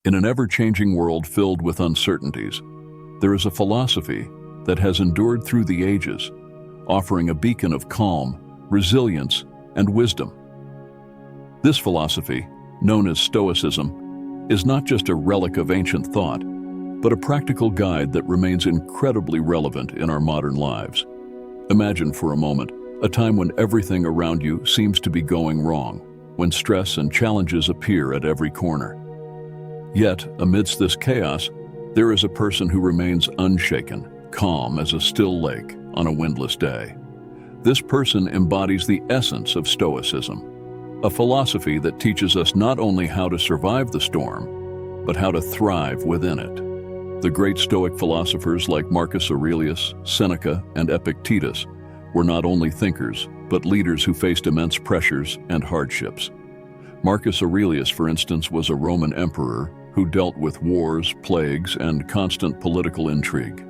In an ever-changing world filled with uncertainties, there is a philosophy that has endured through the ages, offering a beacon of calm, resilience, and wisdom. This philosophy, known as Stoicism, is not just a relic of ancient thought, but a practical guide that remains incredibly relevant in our modern lives. Imagine for a moment a time when everything around you seems to be going wrong, when stress and challenges appear at every corner. Yet, amidst this chaos, there is a person who remains unshaken, calm as a still lake on a windless day. This person embodies the essence of Stoicism, a philosophy that teaches us not only how to survive the storm, but how to thrive within it. The great Stoic philosophers like Marcus Aurelius, Seneca, and Epictetus were not only thinkers, but leaders who faced immense pressures and hardships. Marcus Aurelius, for instance, was a Roman emperor who dealt with wars, plagues, and constant political intrigue.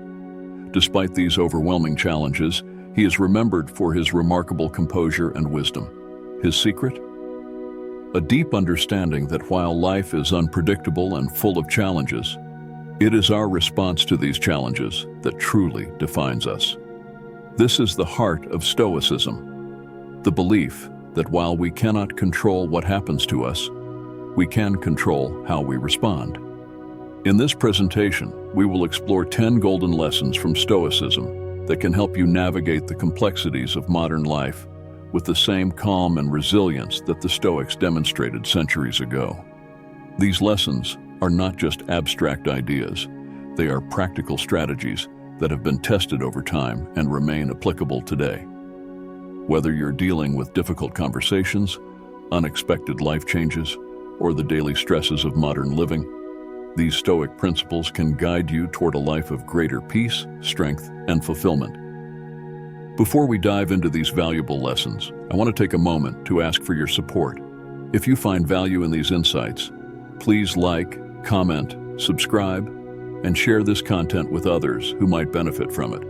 Despite these overwhelming challenges, he is remembered for his remarkable composure and wisdom. His secret? A deep understanding that while life is unpredictable and full of challenges, it is our response to these challenges that truly defines us. This is the heart of Stoicism, the belief that while we cannot control what happens to us, we can control how we respond. In this presentation, we will explore 10 golden lessons from Stoicism that can help you navigate the complexities of modern life with the same calm and resilience that the Stoics demonstrated centuries ago. These lessons are not just abstract ideas, they are practical strategies that have been tested over time and remain applicable today. Whether you're dealing with difficult conversations, unexpected life changes, or the daily stresses of modern living, these Stoic principles can guide you toward a life of greater peace, strength, and fulfillment. Before we dive into these valuable lessons, I want to take a moment to ask for your support. If you find value in these insights, please like, comment, subscribe, and share this content with others who might benefit from it.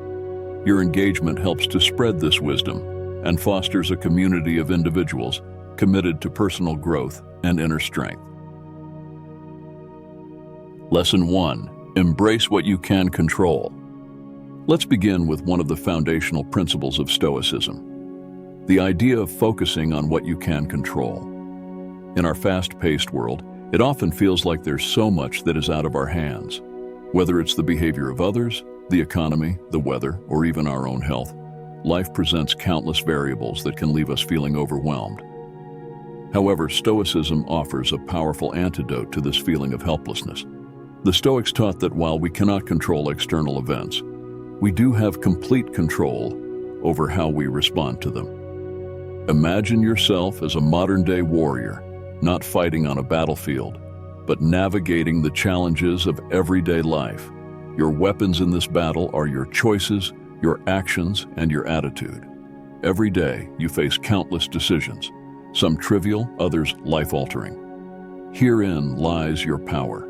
Your engagement helps to spread this wisdom and fosters a community of individuals committed to personal growth and inner strength. Lesson 1. Embrace what you can control. Let's begin with one of the foundational principles of Stoicism, the idea of focusing on what you can control. In our fast-paced world, it often feels like there's so much that is out of our hands. Whether it's the behavior of others, the economy, the weather, or even our own health, life presents countless variables that can leave us feeling overwhelmed. However, Stoicism offers a powerful antidote to this feeling of helplessness. The Stoics taught that while we cannot control external events, we do have complete control over how we respond to them. Imagine yourself as a modern-day warrior, not fighting on a battlefield, but navigating the challenges of everyday life. Your weapons in this battle are your choices, your actions, and your attitude. Every day, you face countless decisions, some trivial, others life-altering. Herein lies your power.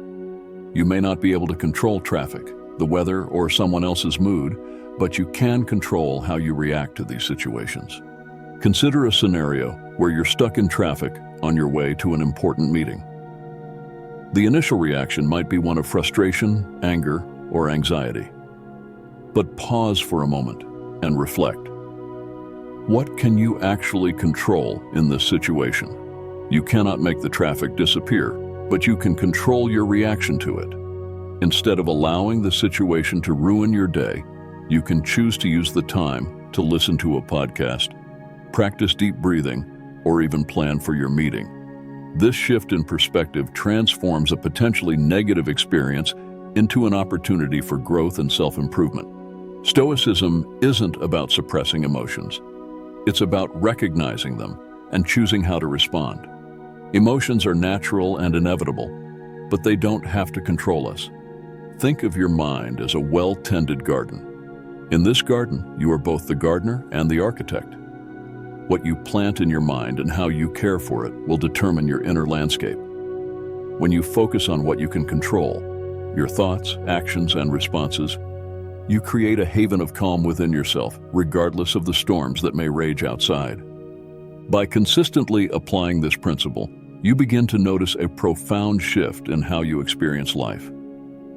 You may not be able to control traffic, the weather, or someone else's mood, but you can control how you react to these situations. Consider a scenario where you're stuck in traffic on your way to an important meeting. The initial reaction might be one of frustration, anger, or anxiety. But pause for a moment and reflect. What can you actually control in this situation? You cannot make the traffic disappear, but you can control your reaction to it. Instead of allowing the situation to ruin your day, you can choose to use the time to listen to a podcast, practice deep breathing, or even plan for your meeting. This shift in perspective transforms a potentially negative experience into an opportunity for growth and self-improvement. Stoicism isn't about suppressing emotions. It's about recognizing them and choosing how to respond. Emotions are natural and inevitable, but they don't have to control us. Think of your mind as a well-tended garden. In this garden, you are both the gardener and the architect. What you plant in your mind and how you care for it will determine your inner landscape. When you focus on what you can control, your thoughts, actions, and responses, you create a haven of calm within yourself, regardless of the storms that may rage outside. By consistently applying this principle, you begin to notice a profound shift in how you experience life.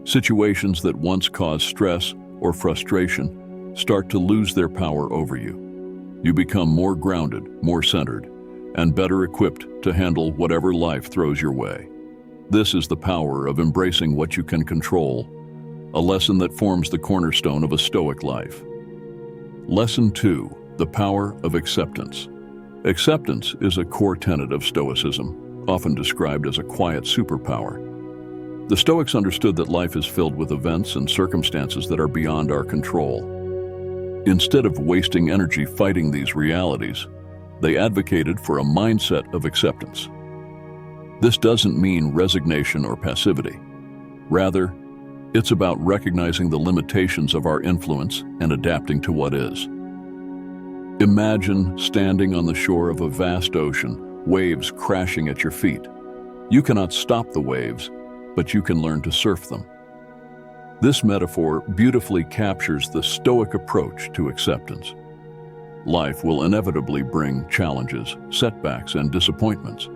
Situations that once caused stress or frustration start to lose their power over you. You become more grounded, more centered, and better equipped to handle whatever life throws your way. This is the power of embracing what you can control, a lesson that forms the cornerstone of a Stoic life. Lesson 2: the power of acceptance. Acceptance is a core tenet of Stoicism, often described as a quiet superpower. The Stoics understood that life is filled with events and circumstances that are beyond our control. Instead of wasting energy fighting these realities, they advocated for a mindset of acceptance. This doesn't mean resignation or passivity. Rather, it's about recognizing the limitations of our influence and adapting to what is. Imagine standing on the shore of a vast ocean, waves crashing at your feet. You cannot stop the waves, but you can learn to surf them. This metaphor beautifully captures the Stoic approach to acceptance. Life will inevitably bring challenges, setbacks, and disappointments.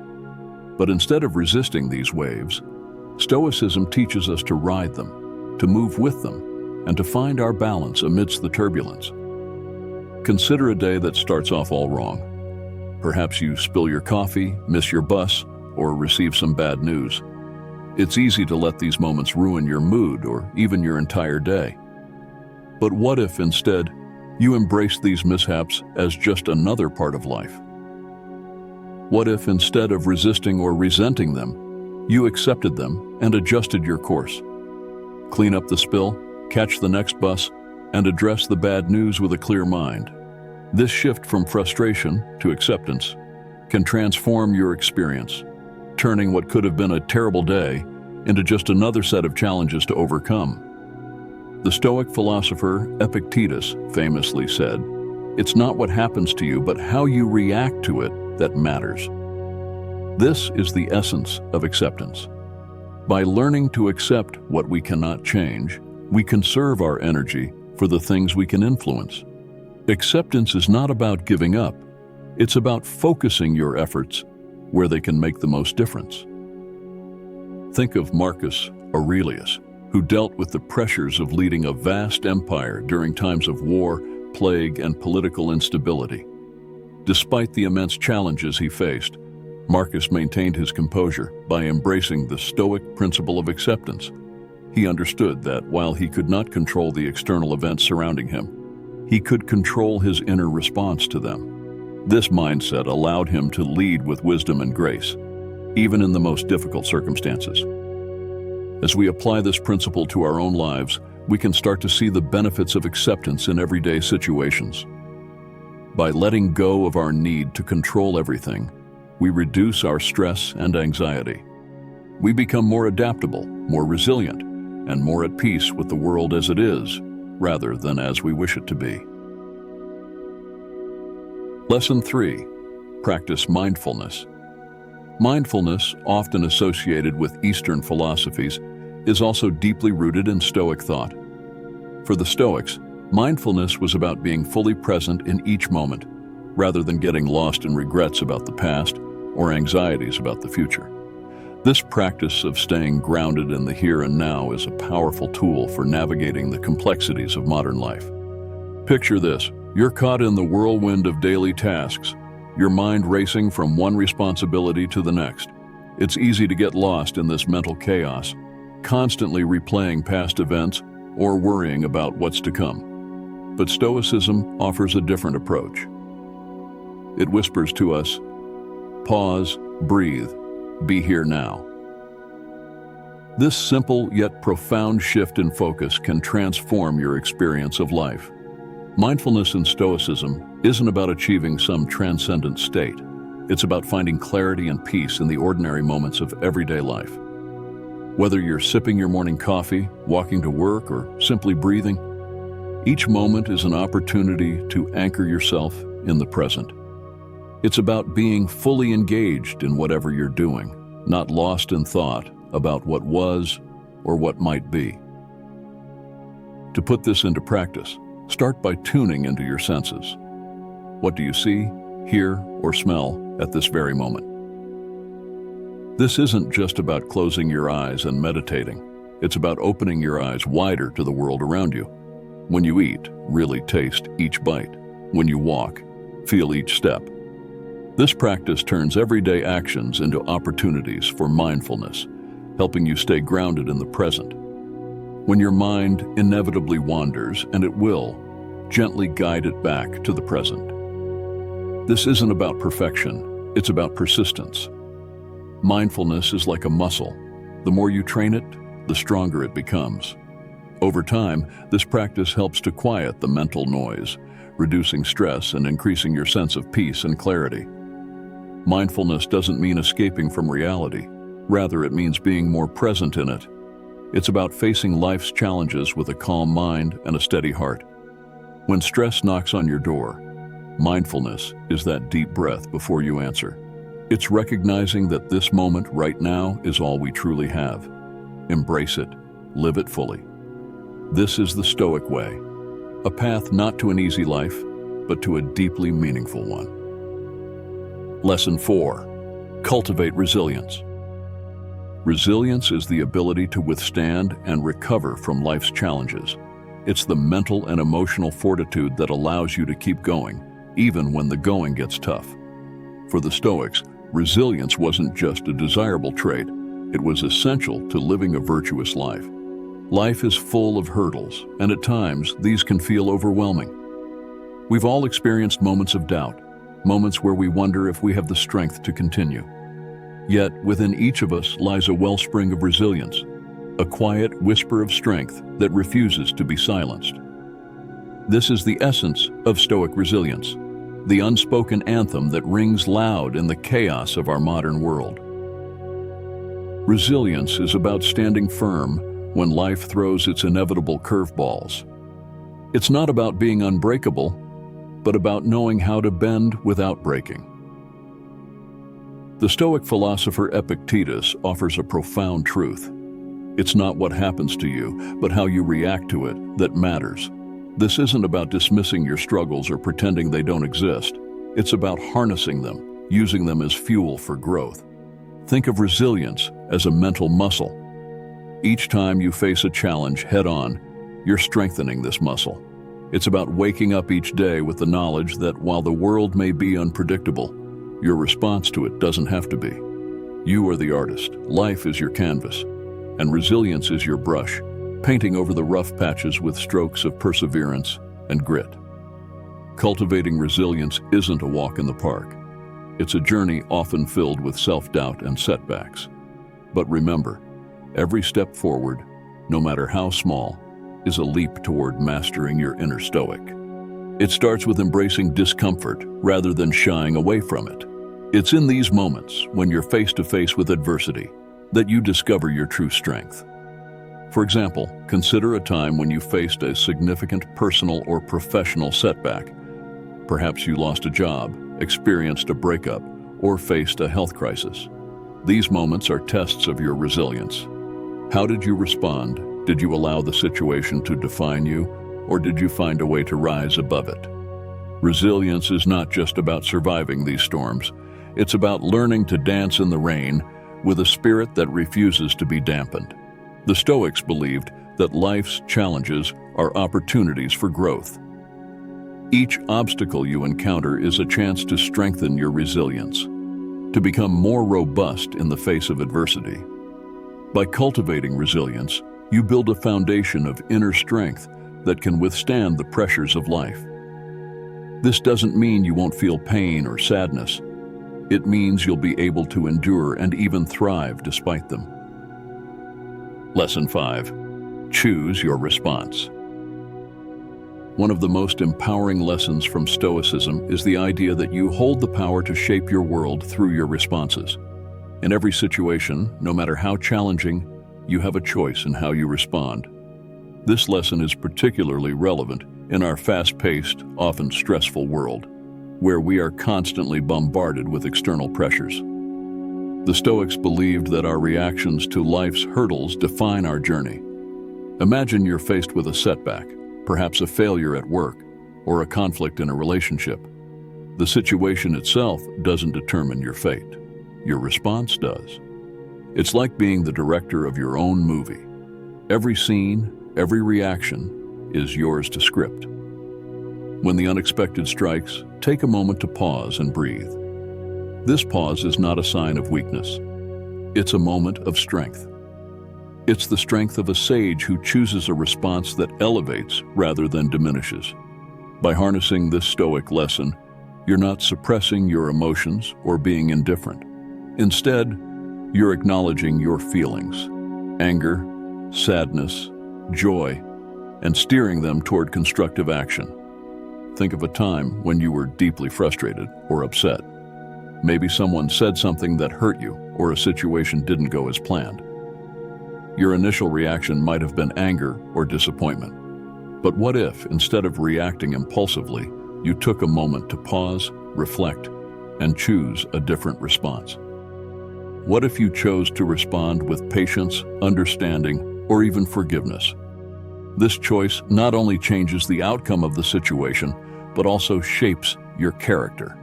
But instead of resisting these waves, Stoicism teaches us to ride them, to move with them, and to find our balance amidst the turbulence. Consider a day that starts off all wrong. Perhaps you spill your coffee, miss your bus, or receive some bad news. It's easy to let these moments ruin your mood or even your entire day. But what if instead you embrace these mishaps as just another part of life? What if instead of resisting or resenting them, you accepted them and adjusted your course? Clean up the spill, catch the next bus, and address the bad news with a clear mind. This shift from frustration to acceptance can transform your experience, turning what could have been a terrible day into just another set of challenges to overcome. The Stoic philosopher Epictetus famously said, "It's not what happens to you, but how you react to it that matters." This is the essence of acceptance. By learning to accept what we cannot change, we conserve our energy for the things we can influence. Acceptance is not about giving up. It's about focusing your efforts where they can make the most difference. Think of Marcus Aurelius, who dealt with the pressures of leading a vast empire during times of war, plague, and political instability. Despite the immense challenges he faced, Marcus maintained his composure by embracing the Stoic principle of acceptance. He understood that while he could not control the external events surrounding him, he could control his inner response to them. This mindset allowed him to lead with wisdom and grace, even in the most difficult circumstances. As we apply this principle to our own lives, we can start to see the benefits of acceptance in everyday situations. By letting go of our need to control everything, we reduce our stress and anxiety. We become more adaptable, more resilient, and more at peace with the world as it is, rather than as we wish it to be. Lesson 3: practice mindfulness. Mindfulness, often associated with Eastern philosophies, is also deeply rooted in Stoic thought. For the Stoics, mindfulness was about being fully present in each moment, rather than getting lost in regrets about the past or anxieties about the future. This practice of staying grounded in the here and now is a powerful tool for navigating the complexities of modern life. Picture this: you're caught in the whirlwind of daily tasks, your mind racing from one responsibility to the next. It's easy to get lost in this mental chaos, constantly replaying past events or worrying about what's to come. But Stoicism offers a different approach. It whispers to us, pause, breathe, be here now. This simple yet profound shift in focus can transform your experience of life. Mindfulness in Stoicism isn't about achieving some transcendent state. It's about finding clarity and peace in the ordinary moments of everyday life. Whether you're sipping your morning coffee, walking to work, or simply breathing, each moment is an opportunity to anchor yourself in the present. It's about being fully engaged in whatever you're doing, not lost in thought about what was or what might be. To put this into practice, start by tuning into your senses. What do you see, hear, or smell at this very moment? This isn't just about closing your eyes and meditating. It's about opening your eyes wider to the world around you. When you eat, really taste each bite. When you walk, feel each step. This practice turns everyday actions into opportunities for mindfulness, helping you stay grounded in the present. When your mind inevitably wanders, and it will, gently guide it back to the present. This isn't about perfection, it's about persistence. Mindfulness is like a muscle. The more you train it, the stronger it becomes. Over time, this practice helps to quiet the mental noise, reducing stress and increasing your sense of peace and clarity. Mindfulness doesn't mean escaping from reality. Rather, it means being more present in it. It's about facing life's challenges with a calm mind and a steady heart. When stress knocks on your door, mindfulness is that deep breath before you answer. It's recognizing that this moment right now is all we truly have. Embrace it, live it fully. This is the Stoic way, a path not to an easy life, but to a deeply meaningful one. Lesson 4. Cultivate resilience. Resilience is the ability to withstand and recover from life's challenges. It's the mental and emotional fortitude that allows you to keep going, even when the going gets tough. For the Stoics, resilience wasn't just a desirable trait, it was essential to living a virtuous life. Life is full of hurdles, and at times these can feel overwhelming. We've all experienced moments of doubt, moments where we wonder if we have the strength to continue. Yet within each of us lies a wellspring of resilience, a quiet whisper of strength that refuses to be silenced. This is the essence of Stoic resilience, the unspoken anthem that rings loud in the chaos of our modern world. Resilience is about standing firm when life throws its inevitable curveballs. It's not about being unbreakable, but about knowing how to bend without breaking. The Stoic philosopher Epictetus offers a profound truth. It's not what happens to you, but how you react to it that matters. This isn't about dismissing your struggles or pretending they don't exist. It's about harnessing them, using them as fuel for growth. Think of resilience as a mental muscle. Each time you face a challenge head-on, you're strengthening this muscle. It's about waking up each day with the knowledge that while the world may be unpredictable, your response to it doesn't have to be. You are the artist, life is your canvas, and resilience is your brush, painting over the rough patches with strokes of perseverance and grit. Cultivating resilience isn't a walk in the park. It's a journey often filled with self-doubt and setbacks. But remember, every step forward, no matter how small, is a leap toward mastering your inner Stoic. It starts with embracing discomfort rather than shying away from it. It's in these moments, when you're face to face with adversity, that you discover your true strength. For example, consider a time when you faced a significant personal or professional setback. Perhaps you lost a job, experienced a breakup, or faced a health crisis. These moments are tests of your resilience. How did you respond? Did you allow the situation to define you, or did you find a way to rise above it? Resilience is not just about surviving these storms. It's about learning to dance in the rain with a spirit that refuses to be dampened. The Stoics believed that life's challenges are opportunities for growth. Each obstacle you encounter is a chance to strengthen your resilience, to become more robust in the face of adversity. By cultivating resilience, you build a foundation of inner strength that can withstand the pressures of life. This doesn't mean you won't feel pain or sadness. It means you'll be able to endure and even thrive despite them. Lesson 5. Choose your response. One of the most empowering lessons from Stoicism is the idea that you hold the power to shape your world through your responses. In every situation, no matter how challenging, you have a choice in how you respond. This lesson is particularly relevant in our fast-paced, often stressful world, where we are constantly bombarded with external pressures. The Stoics believed that our reactions to life's hurdles define our journey. Imagine you're faced with a setback, perhaps a failure at work, or a conflict in a relationship. The situation itself doesn't determine your fate. Your response does. It's like being the director of your own movie. Every scene, every reaction is yours to script. When the unexpected strikes, take a moment to pause and breathe. This pause is not a sign of weakness. It's a moment of strength. It's the strength of a sage who chooses a response that elevates rather than diminishes. By harnessing this Stoic lesson, you're not suppressing your emotions or being indifferent. Instead, you're acknowledging your feelings, anger, sadness, joy, and steering them toward constructive action. Think of a time when you were deeply frustrated or upset. Maybe someone said something that hurt you, or a situation didn't go as planned. Your initial reaction might have been anger or disappointment. But what if, instead of reacting impulsively, you took a moment to pause, reflect, and choose a different response? What if you chose to respond with patience, understanding, or even forgiveness? This choice not only changes the outcome of the situation, but also shapes your character.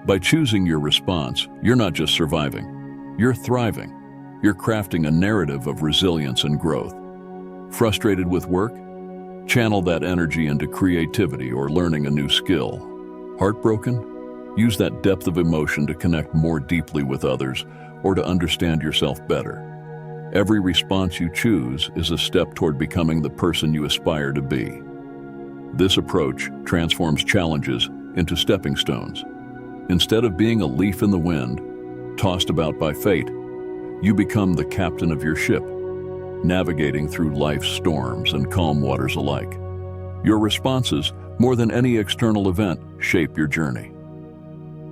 By choosing your response, you're not just surviving, you're thriving. You're crafting a narrative of resilience and growth. Frustrated with work? Channel that energy into creativity or learning a new skill. Heartbroken? Use that depth of emotion to connect more deeply with others or to understand yourself better. Every response you choose is a step toward becoming the person you aspire to be. This approach transforms challenges into stepping stones. Instead of being a leaf in the wind, tossed about by fate, you become the captain of your ship, navigating through life's storms and calm waters alike. Your responses, more than any external event, shape your journey.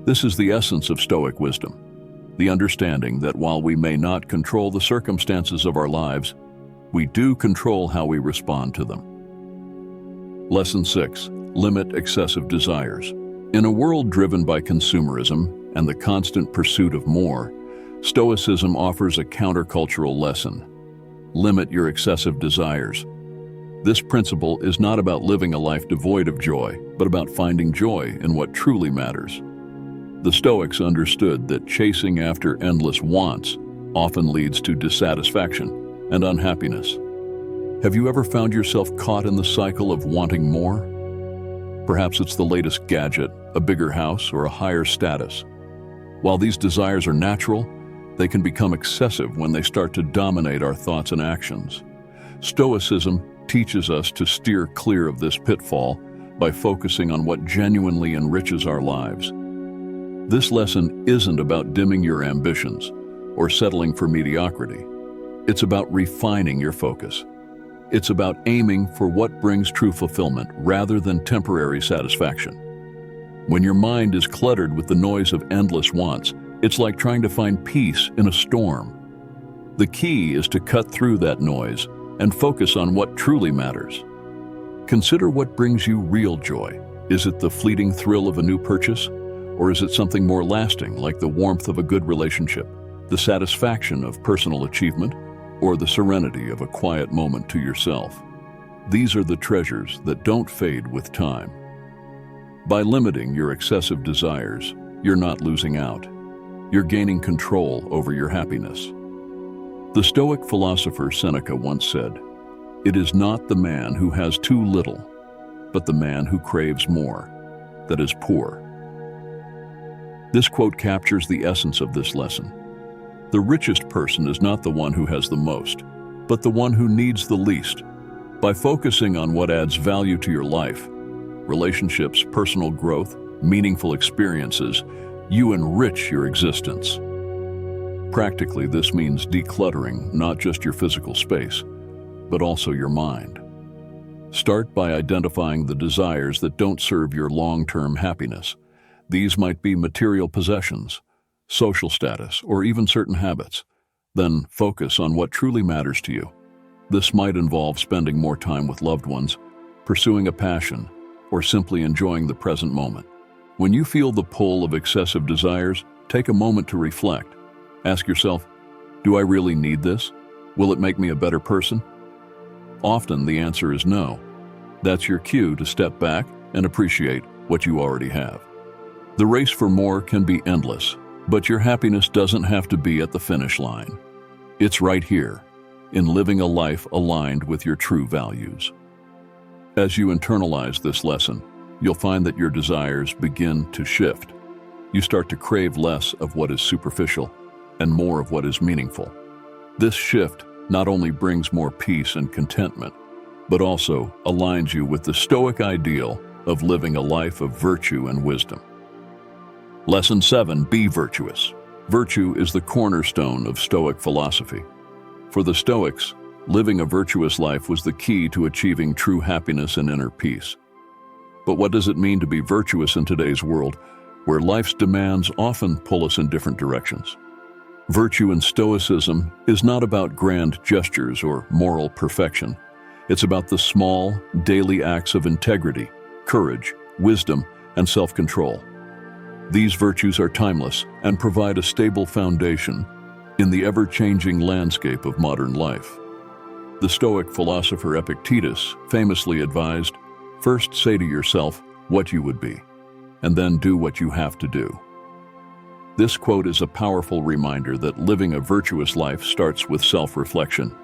This is the essence of Stoic wisdom, the understanding that while we may not control the circumstances of our lives, we do control how we respond to them. Lesson 6. Limit excessive desires. In a world driven by consumerism and the constant pursuit of more, Stoicism offers a countercultural lesson. Limit your excessive desires. This principle is not about living a life devoid of joy, but about finding joy in what truly matters. The Stoics understood that chasing after endless wants often leads to dissatisfaction and unhappiness. Have you ever found yourself caught in the cycle of wanting more? Perhaps it's the latest gadget, a bigger house, or a higher status. While these desires are natural, they can become excessive when they start to dominate our thoughts and actions. Stoicism teaches us to steer clear of this pitfall by focusing on what genuinely enriches our lives. This lesson isn't about dimming your ambitions or settling for mediocrity. It's about refining your focus. It's about aiming for what brings true fulfillment rather than temporary satisfaction. When your mind is cluttered with the noise of endless wants, it's like trying to find peace in a storm. The key is to cut through that noise and focus on what truly matters. Consider what brings you real joy. Is it the fleeting thrill of a new purchase? Or is it something more lasting, like the warmth of a good relationship, the satisfaction of personal achievement, or the serenity of a quiet moment to yourself? These are the treasures that don't fade with time. By limiting your excessive desires, you're not losing out. You're gaining control over your happiness. The Stoic philosopher Seneca once said, "It is not the man who has too little, but the man who craves more, that is poor." This quote captures the essence of this lesson. The richest person is not the one who has the most, but the one who needs the least. By focusing on what adds value to your life, relationships, personal growth, meaningful experiences, you enrich your existence. Practically, this means decluttering not just your physical space, but also your mind. Start by identifying the desires that don't serve your long-term happiness. These might be material possessions, social status, or even certain habits. Then focus on what truly matters to you. This might involve spending more time with loved ones, pursuing a passion, or simply enjoying the present moment. When you feel the pull of excessive desires, take a moment to reflect. Ask yourself, do I really need this? Will it make me a better person? Often the answer is no. That's your cue to step back and appreciate what you already have. The race for more can be endless, But your happiness doesn't have to be at the finish line. It's right here, in living a life aligned with your true values. As you internalize this lesson, you'll find that your desires begin to shift. You start to crave less of what is superficial and more of what is meaningful. This shift not only brings more peace and contentment, but also aligns you with the Stoic ideal of living a life of virtue and wisdom. Lesson 7, be virtuous. Virtue is the cornerstone of Stoic philosophy. For the Stoics, living a virtuous life was the key to achieving true happiness and inner peace. But what does it mean to be virtuous in today's world, where life's demands often pull us in different directions? Virtue in Stoicism is not about grand gestures or moral perfection. It's about the small, daily acts of integrity, courage, wisdom, and self-control. These virtues are timeless and provide a stable foundation in the ever-changing landscape of modern life. The Stoic philosopher Epictetus famously advised, "First say to yourself what you would be, and then do what you have to do." This quote is a powerful reminder that living a virtuous life starts with self-reflection.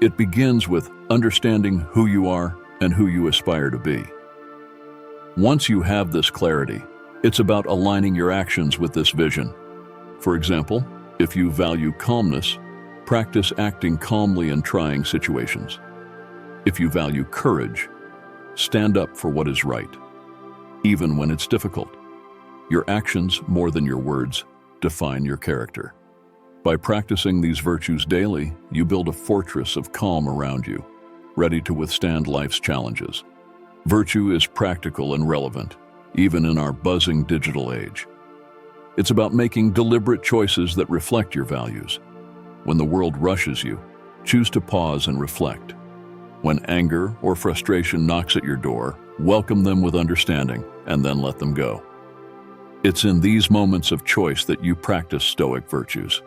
It begins with understanding who you are and who you aspire to be. Once you have this clarity, it's about aligning your actions with this vision. For example, if you value calmness, practice acting calmly in trying situations. If you value courage, stand up for what is right, even when it's difficult. Your actions, more than your words, define your character. By practicing these virtues daily, you build a fortress of calm around you, ready to withstand life's challenges. Virtue is practical and relevant, even in our buzzing digital age. It's about making deliberate choices that reflect your values. When the world rushes you, choose to pause and reflect. When anger or frustration knocks at your door, welcome them with understanding and then let them go. It's in these moments of choice that you practice Stoic virtues.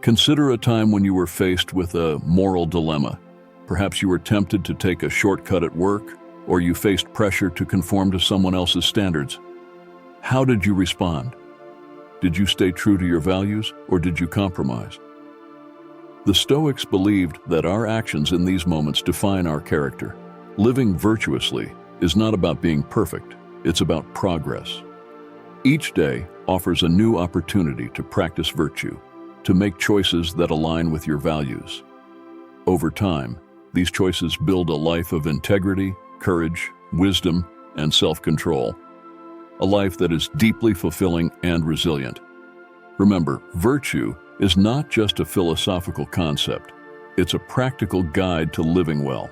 Consider a time when you were faced with a moral dilemma. Perhaps you were tempted to take a shortcut at work, or you faced pressure to conform to someone else's standards. How did you respond? Did you stay true to your values, or did you compromise? The Stoics believed that our actions in these moments define our character. Living virtuously is not about being perfect, it's about progress. Each day offers a new opportunity to practice virtue, to make choices that align with your values. Over time, these choices build a life of integrity, courage, wisdom, and self-control. A life that is deeply fulfilling and resilient. Remember, virtue is not just a philosophical concept. It's a practical guide to living well.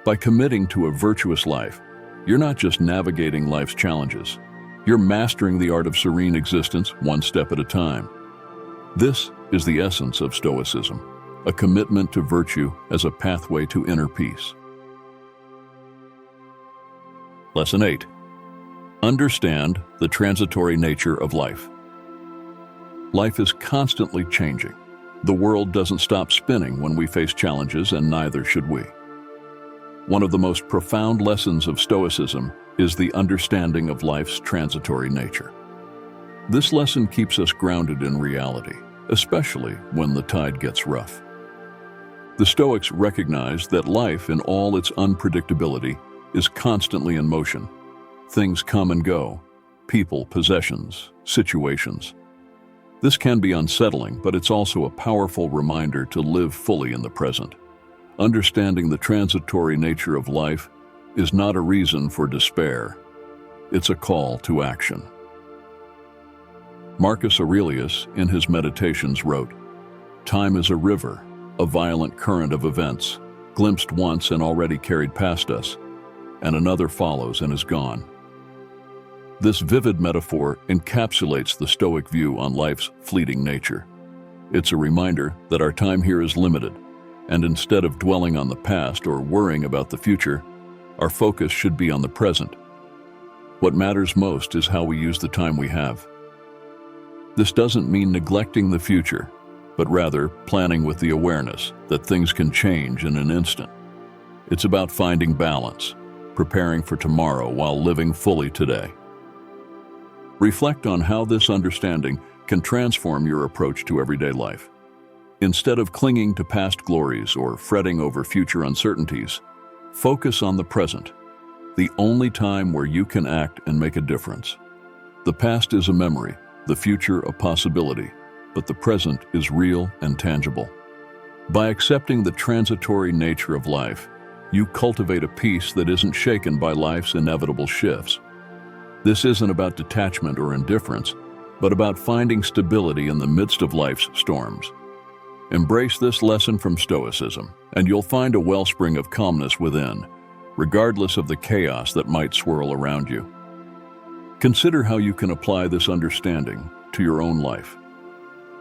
By committing to a virtuous life, you're not just navigating life's challenges. You're mastering the art of serene existence one step at a time. This is the essence of Stoicism, a commitment to virtue as a pathway to inner peace. Lesson 8. Understand the transitory nature of life. Life is constantly changing. The world doesn't stop spinning when we face challenges, and neither should we. One of the most profound lessons of Stoicism is the understanding of life's transitory nature. This lesson keeps us grounded in reality, especially when the tide gets rough. The Stoics recognize that life, in all its unpredictability, is constantly in motion. Things come and go, people, possessions, situations. This can be unsettling, but it's also a powerful reminder to live fully in the present. Understanding the transitory nature of life is not a reason for despair. It's a call to action. Marcus Aurelius, in his Meditations, wrote, "Time is a river, a violent current of events, glimpsed once and already carried past us, and another follows and is gone." This vivid metaphor encapsulates the Stoic view on life's fleeting nature. It's a reminder that our time here is limited, and instead of dwelling on the past or worrying about the future, our focus should be on the present. What matters most is how we use the time we have. This doesn't mean neglecting the future, but rather planning with the awareness that things can change in an instant. It's about finding balance, preparing for tomorrow while living fully today. Reflect on how this understanding can transform your approach to everyday life. Instead of clinging to past glories or fretting over future uncertainties, focus on the present, the only time where you can act and make a difference. The past is a memory, the future a possibility, but the present is real and tangible. By accepting the transitory nature of life, you cultivate a peace that isn't shaken by life's inevitable shifts. This isn't about detachment or indifference, but about finding stability in the midst of life's storms. Embrace this lesson from Stoicism, and you'll find a wellspring of calmness within, regardless of the chaos that might swirl around you. Consider how you can apply this understanding to your own life.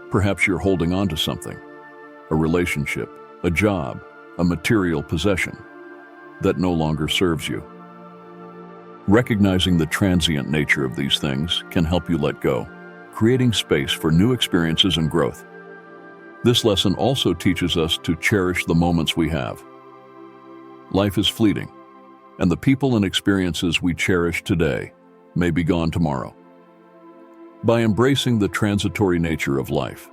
Perhaps you're holding on to something, a relationship, a job, a material possession that no longer serves you. Recognizing the transient nature of these things can help you let go, creating space for new experiences and growth. This lesson also teaches us to cherish the moments we have. Life is fleeting, and the people and experiences we cherish today may be gone tomorrow. By embracing the transitory nature of life,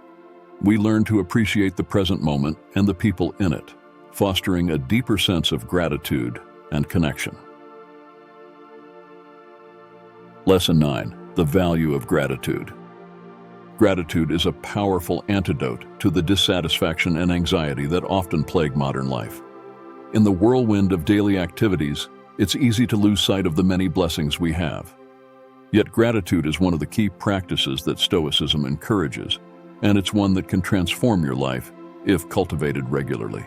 we learn to appreciate the present moment and the people in it, fostering a deeper sense of gratitude and connection. Lesson 9: The value of gratitude. Gratitude is a powerful antidote to the dissatisfaction and anxiety that often plague modern life. In the whirlwind of daily activities, it's easy to lose sight of the many blessings we have. Yet gratitude is one of the key practices that Stoicism encourages, and it's one that can transform your life if cultivated regularly.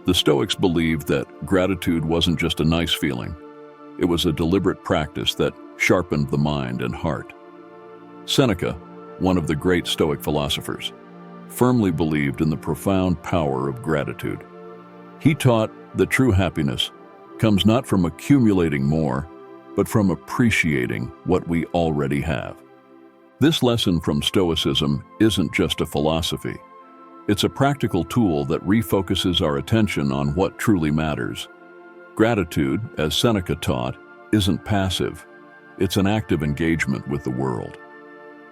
The Stoics believed that gratitude wasn't just a nice feeling, it was a deliberate practice that sharpened the mind and heart. Seneca, one of the great Stoic philosophers, firmly believed in the profound power of gratitude. He taught that true happiness comes not from accumulating more, but from appreciating what we already have. This lesson from Stoicism isn't just a philosophy. It's a practical tool that refocuses our attention on what truly matters. Gratitude, as Seneca taught, isn't passive. It's an active engagement with the world.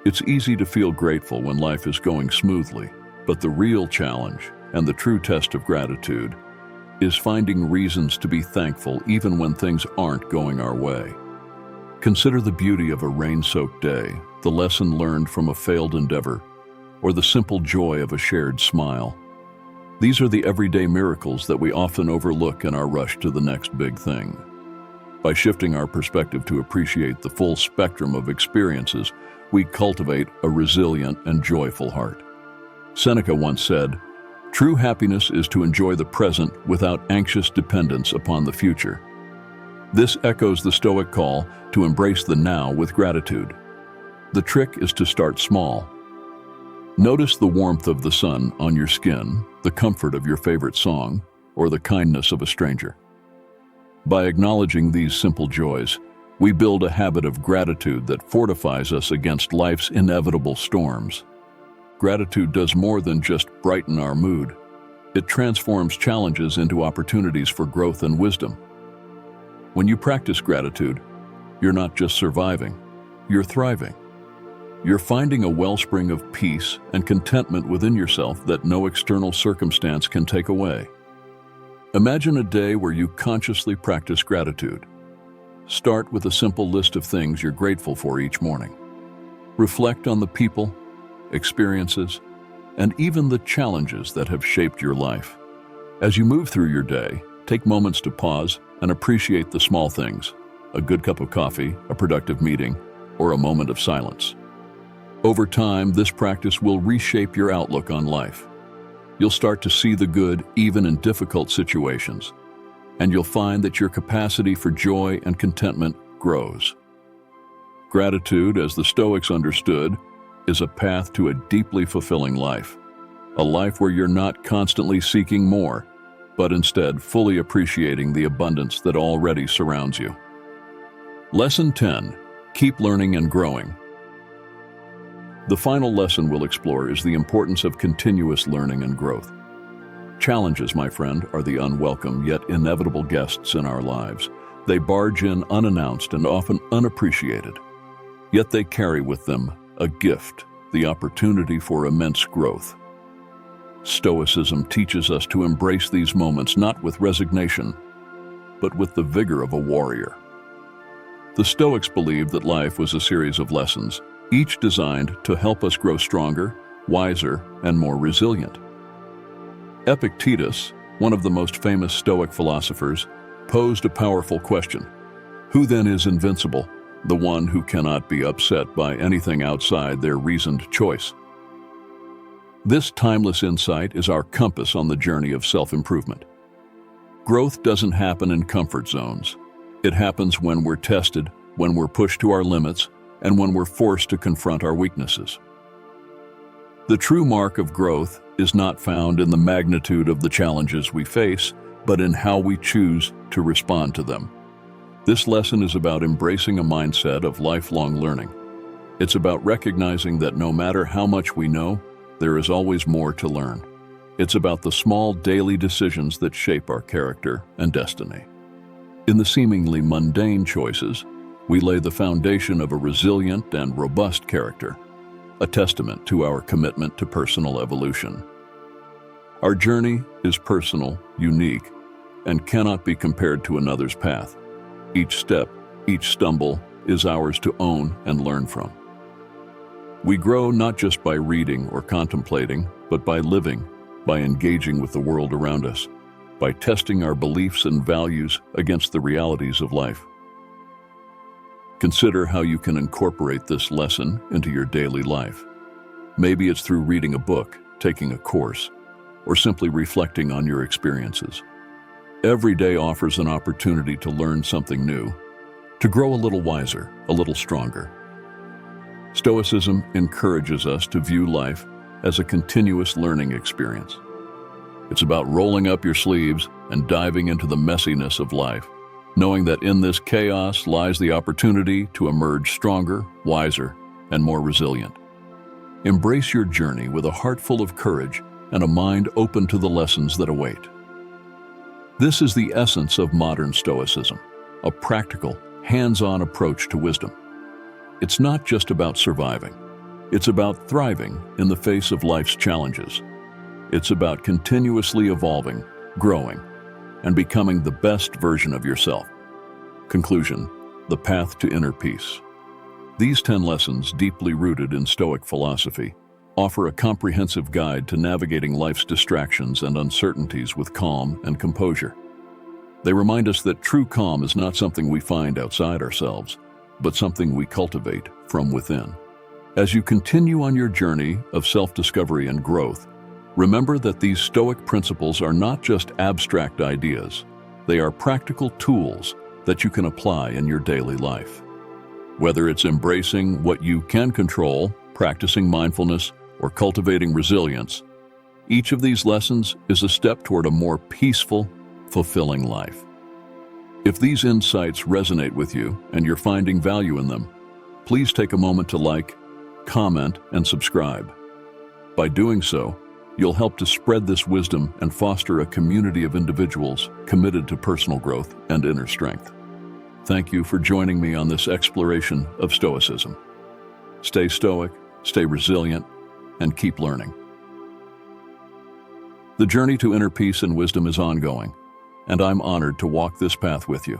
It's easy to feel grateful when life is going smoothly, but the real challenge and the true test of gratitude is finding reasons to be thankful even when things aren't going our way. Consider the beauty of a rain-soaked day, the lesson learned from a failed endeavor, or the simple joy of a shared smile. These are the everyday miracles that we often overlook in our rush to the next big thing. By shifting our perspective to appreciate the full spectrum of experiences, we cultivate a resilient and joyful heart. Seneca once said, "True happiness is to enjoy the present without anxious dependence upon the future." This echoes the Stoic call to embrace the now with gratitude. The trick is to start small. Notice the warmth of the sun on your skin, the comfort of your favorite song, or the kindness of a stranger. By acknowledging these simple joys, we build a habit of gratitude that fortifies us against life's inevitable storms. Gratitude does more than just brighten our mood. It transforms challenges into opportunities for growth and wisdom. When you practice gratitude, you're not just surviving, you're thriving. You're finding a wellspring of peace and contentment within yourself that no external circumstance can take away. Imagine a day where you consciously practice gratitude. Start with a simple list of things you're grateful for each morning. Reflect on the people, experiences, and even the challenges that have shaped your life. As you move through your day, take moments to pause and appreciate the small things: a good cup of coffee, a productive meeting, or a moment of silence. Over time, this practice will reshape your outlook on life. You'll start to see the good even in difficult situations, and you'll find that your capacity for joy and contentment grows. Gratitude, as the Stoics understood, is a path to a deeply fulfilling life, a life where you're not constantly seeking more, but instead fully appreciating the abundance that already surrounds you. Lesson 10: Keep learning and growing. The final lesson we'll explore is the importance of continuous learning and growth. Challenges, my friend, are the unwelcome yet inevitable guests in our lives. They barge in unannounced and often unappreciated. Yet they carry with them a gift, the opportunity for immense growth. Stoicism teaches us to embrace these moments not with resignation, but with the vigor of a warrior. The Stoics believed that life was a series of lessons, each designed to help us grow stronger, wiser, and more resilient. Epictetus, one of the most famous Stoic philosophers, posed a powerful question. Who then is invincible, the one who cannot be upset by anything outside their reasoned choice? This timeless insight is our compass on the journey of self-improvement. Growth doesn't happen in comfort zones. It happens when we're tested, when we're pushed to our limits, and when we're forced to confront our weaknesses. The true mark of growth is not found in the magnitude of the challenges we face, but in how we choose to respond to them. This lesson is about embracing a mindset of lifelong learning. It's about recognizing that no matter how much we know, there is always more to learn. It's about the small daily decisions that shape our character and destiny. In the seemingly mundane choices, we lay the foundation of a resilient and robust character, a testament to our commitment to personal evolution. Our journey is personal, unique, and cannot be compared to another's path. Each step, each stumble, is ours to own and learn from. We grow not just by reading or contemplating, but by living, by engaging with the world around us, by testing our beliefs and values against the realities of life. Consider how you can incorporate this lesson into your daily life. Maybe it's through reading a book, taking a course, or simply reflecting on your experiences. Every day offers an opportunity to learn something new, to grow a little wiser, a little stronger. Stoicism encourages us to view life as a continuous learning experience. It's about rolling up your sleeves and diving into the messiness of life, knowing that in this chaos lies the opportunity to emerge stronger, wiser, and more resilient. Embrace your journey with a heart full of courage and a mind open to the lessons that await. This is the essence of modern Stoicism, a practical, hands-on approach to wisdom. It's not just about surviving. It's about thriving in the face of life's challenges. It's about continuously evolving, growing, and becoming the best version of yourself. Conclusion: the path to inner peace. These 10 lessons, deeply rooted in Stoic philosophy, offer a comprehensive guide to navigating life's distractions and uncertainties with calm and composure. They remind us that true calm is not something we find outside ourselves, but something we cultivate from within. As you continue on your journey of self-discovery and growth, remember that these Stoic principles are not just abstract ideas. They are practical tools that you can apply in your daily life. Whether it's embracing what you can control, practicing mindfulness, or cultivating resilience, each of these lessons is a step toward a more peaceful, fulfilling life. If these insights resonate with you and you're finding value in them, please take a moment to like, comment, and subscribe. By doing so, you'll help to spread this wisdom and foster a community of individuals committed to personal growth and inner strength. Thank you for joining me on this exploration of Stoicism. Stay stoic, stay resilient, and keep learning. The journey to inner peace and wisdom is ongoing, and I'm honored to walk this path with you.